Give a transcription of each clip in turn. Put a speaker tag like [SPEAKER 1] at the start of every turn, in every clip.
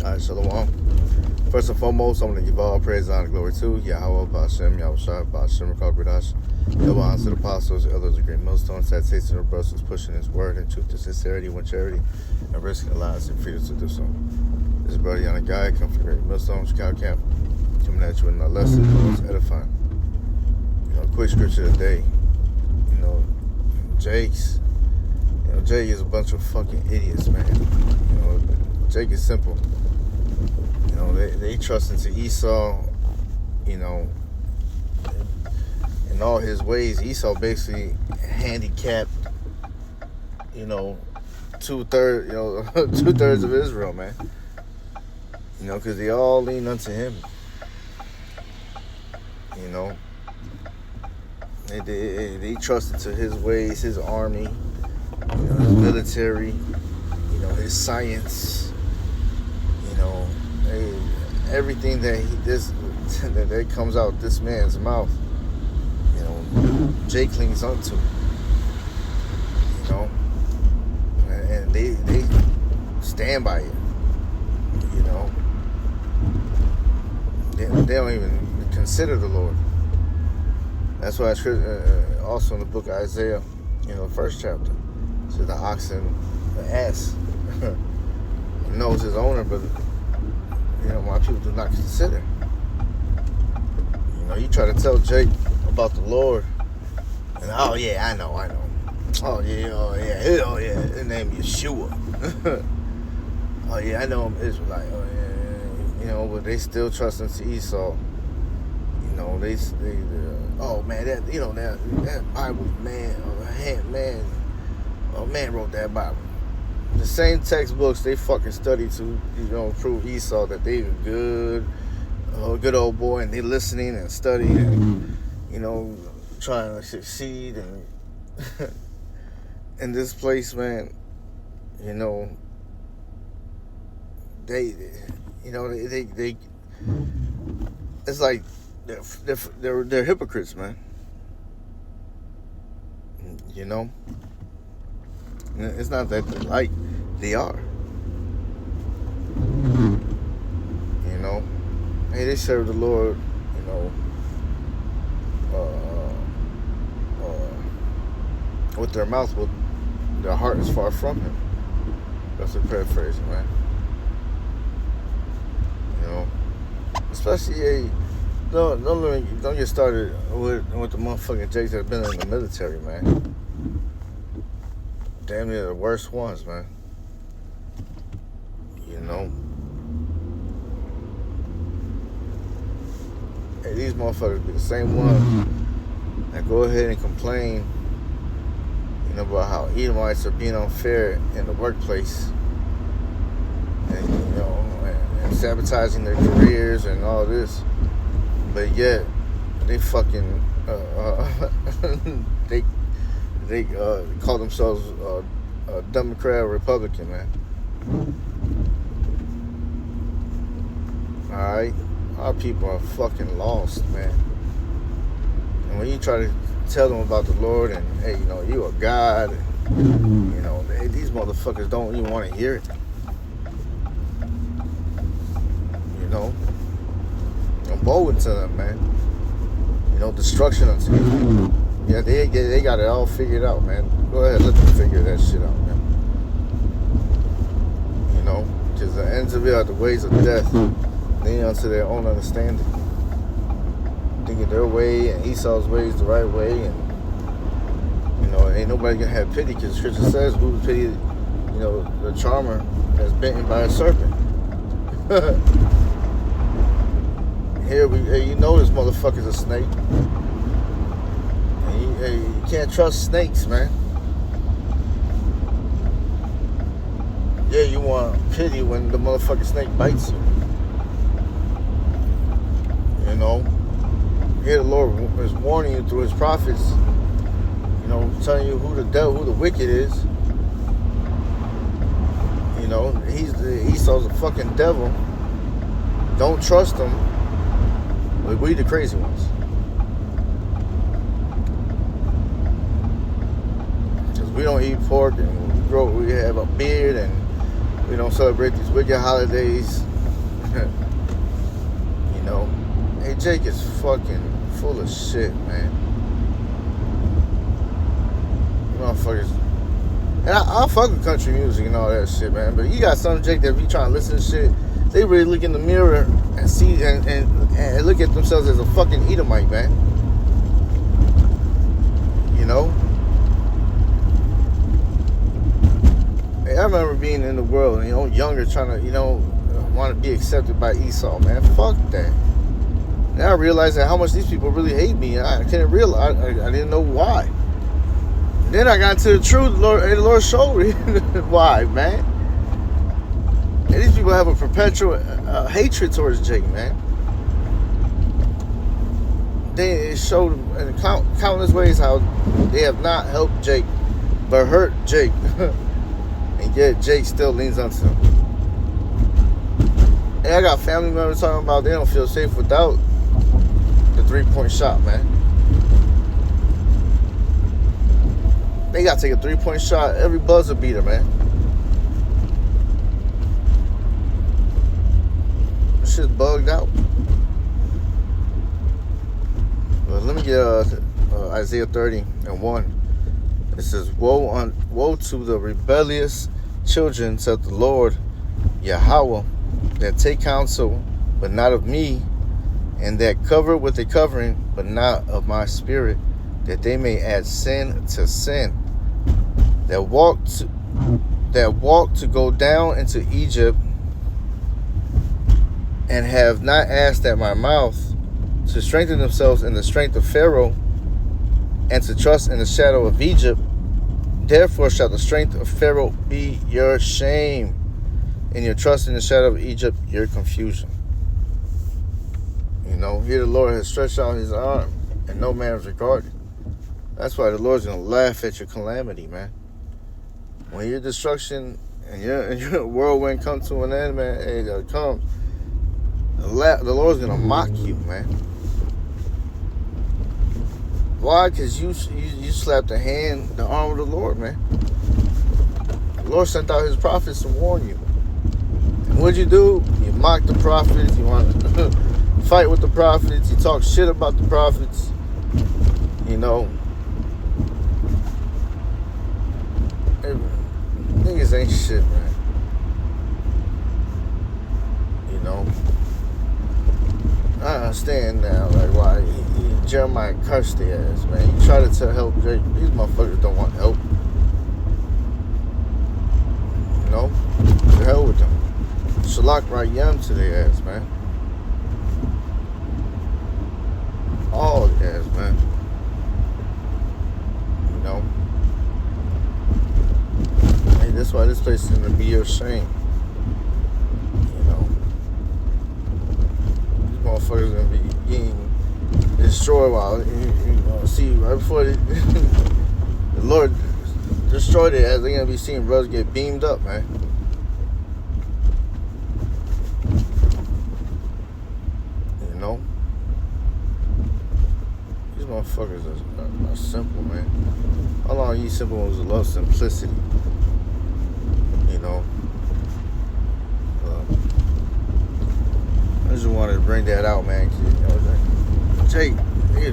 [SPEAKER 1] Alright, Shalom. First and foremost, I'm going to give all praise, honor, and glory to Yahweh, Ba'ashem, Yahushua, Ba'ashem, Rakakwadash, Yahweh, honors to the apostles, the elders, the great millstones, that saints and brothers pushing his word and truth to sincerity, with charity, and risking their lives and freedom to do so. This is Brother Yana Guy, come from the great millstone, Chicago Camp, coming at you with another lesson, most edifying. Quick scripture today. Jake is a bunch of fucking idiots, man. Jake is simple. They trust into Esau, in all his ways. Esau basically handicapped, two-thirds of Israel, man. Because they all lean unto him. They trusted to his ways, his army, his military, his science, everything that comes out this man's mouth, Jay clings onto, and they stand by it, They don't even consider the Lord. That's why also in the book of Isaiah, the first chapter, it says the oxen, the ass, knows his owner, but why people do not consider. You try to tell Jake about the Lord, and I know. Oh yeah, his name is Yeshua. I know I'm Israelite. But they still trust into Esau. Oh man, that Bible, man wrote that Bible. The same textbooks they fucking study to, prove Esau that they a good old boy, and they listening and studying, and trying to succeed and in this place, man. They it's like they're hypocrites, man. It's not that they're like, they are. Hey, they serve the Lord, with their mouth, but their heart is far from him. That's a paraphrase, man. Especially, don't get started with the motherfucking Jakes that have been in the military, man. Damn near the worst ones, man. Hey, these motherfuckers be the same ones that go ahead and complain, about how Edomites are being unfair in the workplace, and and sabotaging their careers and all this, but yet they fucking they call themselves a Democrat or Republican, man. Alright? Our people are fucking lost, man. And when you try to tell them about the Lord and, hey, you are God, and, these motherfuckers don't even want to hear it. I'm bold to them, man. Destruction unto you. Yeah, they got it all figured out, man. Go ahead, let them figure that shit out, man. Because the ends of it are the ways of death. Leaning unto their own understanding. Thinking their way and Esau's way is the right way, and ain't nobody gonna have pity, because Scripture says, who would pity, the charmer that's bitten by a serpent. Here this motherfucker's a snake. And you can't trust snakes, man. Yeah, you want pity when the motherfucking snake bites you. Here the Lord is warning you through his prophets, telling you who the wicked is. Esau's a fucking devil. Don't trust him. But we the crazy ones. Because we don't eat pork, and we have a beard, and We don't celebrate these wicked holidays. You know. Hey, Jake is fucking full of shit, man. Motherfuckers. And I fuck with country music and all that shit, man. But you got some Jake that be trying to listen to shit. They really look in the mirror and see and look at themselves as a fucking Edomite, man. You know? Hey, I remember being in the world, you know, younger, trying to, you know, want to be accepted by Esau, man. Fuck that. Now I realize that how much these people really hate me. I couldn't realize. I didn't know why. Then I got to the truth. The Lord showed me why, man. And these people have a perpetual hatred towards Jake, man. They showed in countless ways how they have not helped Jake, but hurt Jake. And yet Jake still leans onto them. And I got family members talking about they don't feel safe without the 3-point shot, man. They got to take a 3-point shot every buzzer beater, man. This shit's bugged out. Well, let me get Isaiah 30:1. It says, Woe to the rebellious children, said the Lord Yahweh, that take counsel, but not of me, and that cover with a covering, but not of my spirit, that they may add sin to sin, that walk to go down into Egypt, and have not asked at my mouth, to strengthen themselves in the strength of Pharaoh, and to trust in the shadow of Egypt. Therefore shall the strength of Pharaoh be your shame, and your trust in the shadow of Egypt your confusion. You know, here the Lord has stretched out his arm, and no man is regarded. That's why the Lord's going to laugh at your calamity, man. When your destruction and your whirlwind comes to an end, man, it comes. The Lord's going to mock you, man. Why? Because you slapped the arm of the Lord, man. The Lord sent out his prophets to warn you. And what'd you do? You mocked the prophets. You want to fight with the prophets. You talk shit about the prophets. You know. Niggas ain't shit, man. You know. I understand now, like, why Jeremiah cursed their ass, man. You try to help Jake. These motherfuckers don't want help. You know? To hell with them. Shalak Rayam to their ass, man. All their ass, man. You know? Hey, that's why this place is gonna be your shame. You know? These motherfuckers gonna be getting destroyed while, you know, see, right before the Lord destroyed it, as they're gonna be seeing brothers get beamed up, man. You know? These motherfuckers are simple, man. How long you simple ones love simplicity? You know? I just wanted to bring that out, man. You know, Jake, a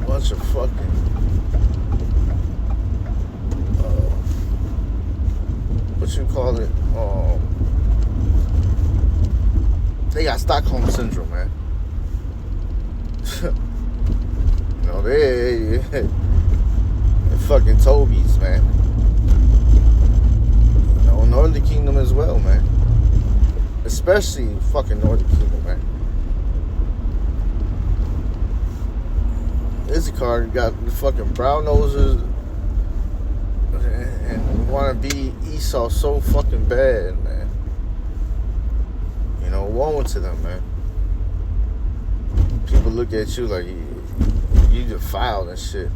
[SPEAKER 1] bunch of fucking what you call it? They got Stockholm syndrome, man. You know, they're fucking Tobies, man. You know, Northern Kingdom as well, man. Especially fucking Northern Kingdom, man. Issachar got the fucking brown noses and want to be Esau so fucking bad, man. You know, woe to them, man. People look at you like you defiled and shit.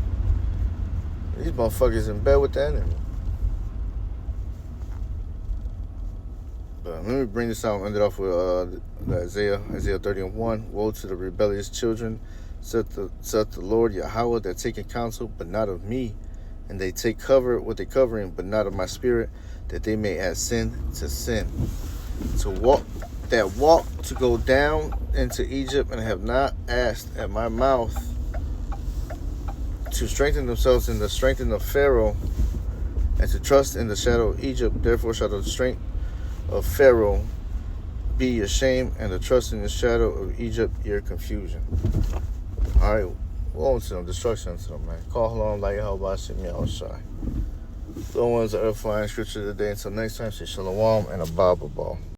[SPEAKER 1] These motherfuckers in bed with the enemy. But let me bring this out and end it off with Isaiah 30:1. Woe to the rebellious children, saith the Lord Yahweh, that take counsel, but not of me, and they take cover with a covering, but not of my spirit, that they may add sin to sin. To walk to go down into Egypt and have not asked at my mouth to strengthen themselves in the strength of Pharaoh and to trust in the shadow of Egypt. Therefore shall the strength of Pharaoh be your shame, and the trust in the shadow of Egypt your confusion. Alright, we'll on to them, destruction to them, man. Call on like how about Shem Yahushai. Little ones are flying scripture today. Until next time, say shalom and a baba ball.